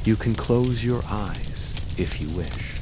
You can close your eyes if you wish.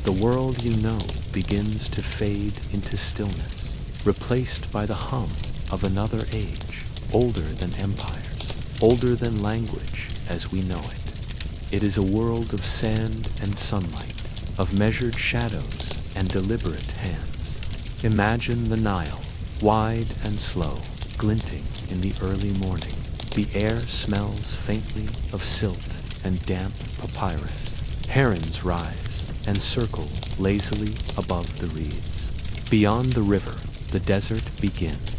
The world you know begins to fade into stillness, replaced by the hum of another age, older than empires, older than language as we know it. It is a world of sand and sunlight, of measured shadows and deliberate hands. Imagine the Nile, wide and slow, glinting in the early morning. The air smells faintly of silt and damp papyrus. Herons rise and circle lazily above the reeds. Beyond the river, the desert begins,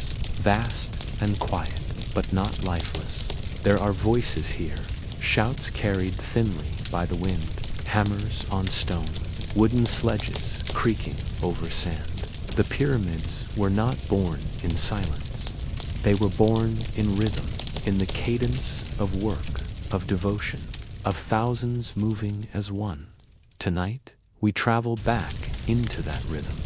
vast and quiet, but not lifeless. There are voices here, shouts carried thinly by the wind, hammers on stone, wooden sledges creaking over sand. The pyramids were not born in silence. They were born in rhythm, in the cadence of work, of devotion, of thousands moving as one. Tonight, we travel back into that rhythm.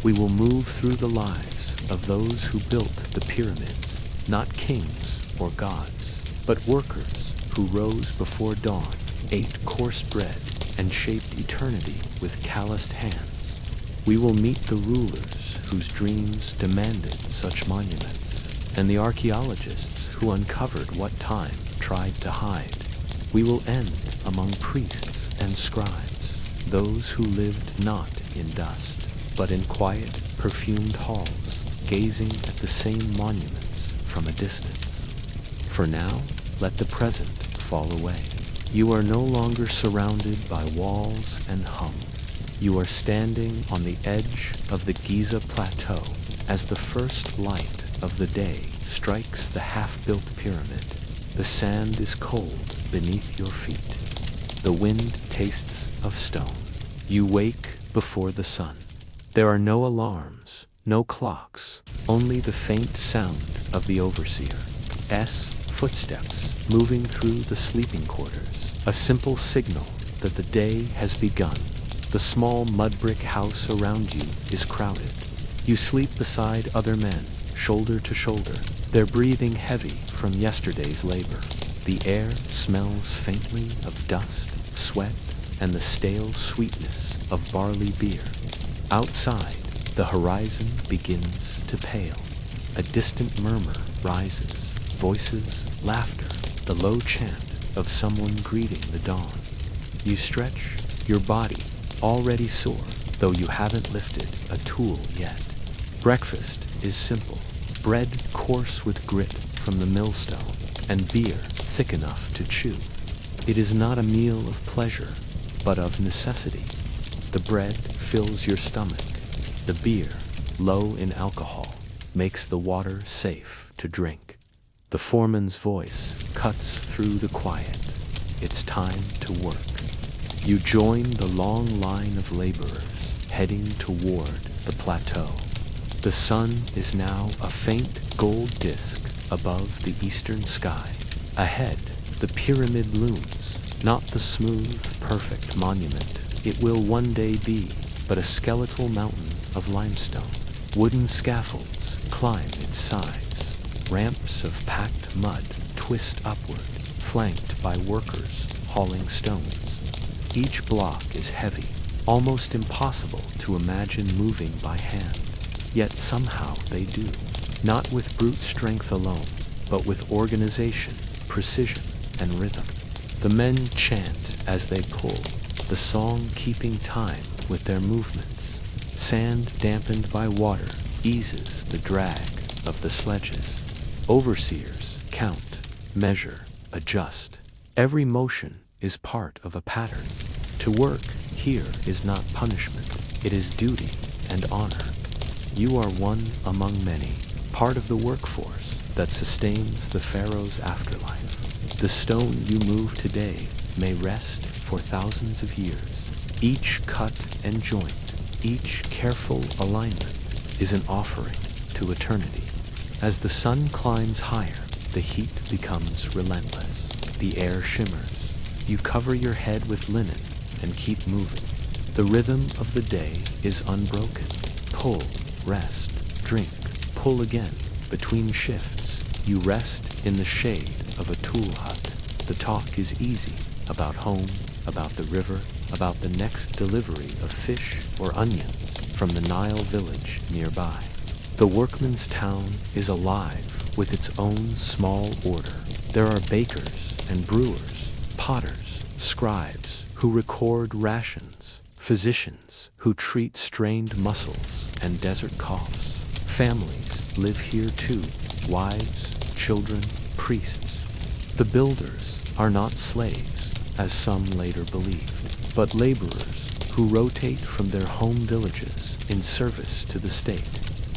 We will move through the lives of those who built the pyramids, not kings or gods, but workers who rose before dawn, ate coarse bread, and shaped eternity with calloused hands. We will meet the rulers whose dreams demanded such monuments, and the archaeologists who uncovered what time tried to hide. We will end among priests and scribes, those who lived not in dust, but in quiet, perfumed halls, gazing at the same monuments from a distance. For now, let the present fall away. You are no longer surrounded by walls and hum. You are standing on the edge of the Giza Plateau as the first light of the day strikes the half-built pyramid. The sand is cold beneath your feet. The wind tastes of stone. You wake before the sun. There are no alarms, no clocks, only the faint sound of the overseer's footsteps moving through the sleeping quarters, a simple signal that the day has begun. The small mud brick house around you is crowded. You sleep beside other men, shoulder to shoulder, their breathing heavy from yesterday's labor. The air smells faintly of dust, sweat, and the stale sweetness of barley beer. Outside, the horizon begins to pale. A distant murmur rises, voices, laughter, the low chant of someone greeting the dawn. You stretch, your body already sore, though you haven't lifted a tool yet. Breakfast is simple, bread coarse with grit from the millstone, and beer thick enough to chew. It is not a meal of pleasure, but of necessity. The bread fills your stomach. The beer, low in alcohol, makes the water safe to drink. The foreman's voice cuts through the quiet. It's time to work. You join the long line of laborers heading toward the plateau. The sun is now a faint gold disk above the eastern sky. Ahead, the pyramid looms, not the smooth, perfect monument it will one day be, but a skeletal mountain of limestone. Wooden scaffolds climb its sides. Ramps of packed mud twist upward, flanked by workers hauling stones. Each block is heavy, almost impossible to imagine moving by hand. Yet somehow they do, not with brute strength alone, but with organization, precision, and rhythm. The men chant as they pull, the song keeping time with their movements. Sand dampened by water eases the drag of the sledges. Overseers count, measure, adjust. Every motion is part of a pattern. To work here is not punishment, it is duty and honor. You are one among many, part of the workforce that sustains the pharaoh's afterlife. The stone you move today may rest for thousands of years. Each cut and joint, each careful alignment is an offering to eternity. As the sun climbs higher, the heat becomes relentless. The air shimmers. You cover your head with linen and keep moving. The rhythm of the day is unbroken. Pull, rest, drink, pull again. Between shifts, you rest in the shade of a tool hut. The talk is easy, about home, about the river, about the next delivery of fish or onions from the Nile village nearby. The workman's town is alive with its own small order. There are bakers and brewers, potters, scribes who record rations, physicians who treat strained muscles and desert coughs. Families live here too, wives, children, priests. The builders are not slaves, as some later believed, but laborers who rotate from their home villages in service to the state.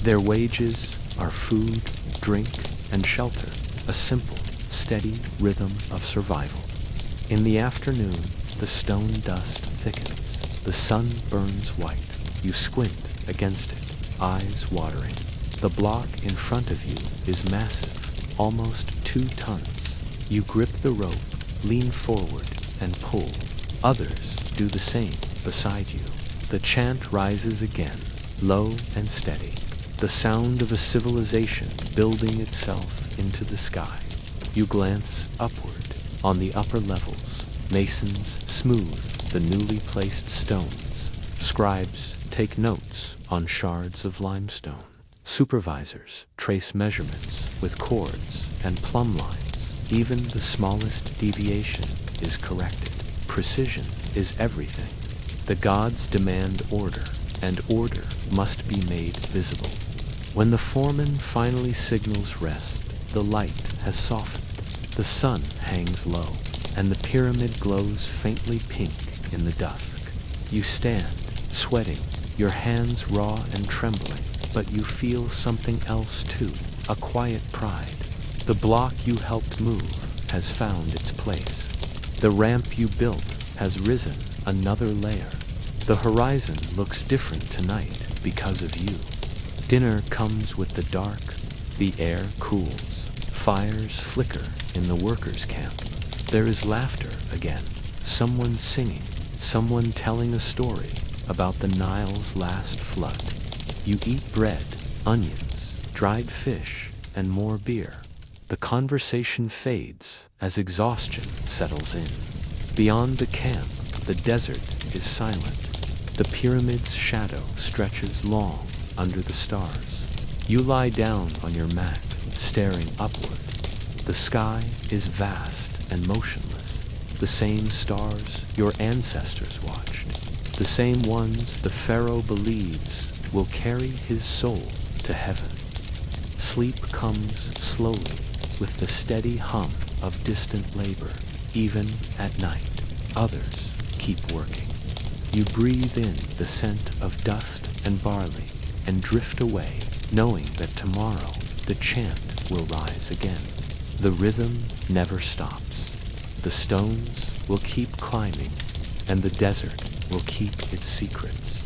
Their wages are food, drink, and shelter, a simple, steady rhythm of survival. In the afternoon, the stone dust thickens. The sun burns white. You squint against it, eyes watering. The block in front of you is massive, almost 2 tons. You grip the rope, lean forward, and pull. Others do the same beside you. The chant rises again, low and steady, the sound of a civilization building itself into the sky. You glance upward. On the upper levels, masons smooth the newly placed stones. Scribes take notes on shards of limestone. Supervisors trace measurements with cords and plumb lines. Even the smallest deviation is corrected. Precision is everything. The gods demand order, and order must be made visible. When the foreman finally signals rest, the light has softened. The sun hangs low, and the pyramid glows faintly pink in the dusk. You stand, sweating, your hands raw and trembling, but you feel something else too, a quiet pride. The block you helped move has found its place. The ramp you built has risen another layer. The horizon looks different tonight because of you. Dinner comes with the dark, the air cools. Fires flicker in the workers' camp. There is laughter again, someone singing, someone telling a story about the Nile's last flood. You eat bread, onions, dried fish, and more beer. The conversation fades as exhaustion settles in. Beyond the camp, the desert is silent. The pyramid's shadow stretches long under the stars. You lie down on your mat, staring upward. The sky is vast and motionless. The same stars your ancestors watched. The same ones the pharaoh believes will carry his soul to heaven. Sleep comes slowly with the steady hum of distant labor, even at night. Others keep working. You breathe in the scent of dust and barley and drift away, knowing that tomorrow the chant will rise again. The rhythm never stops. The stones will keep climbing, and the desert will keep its secrets.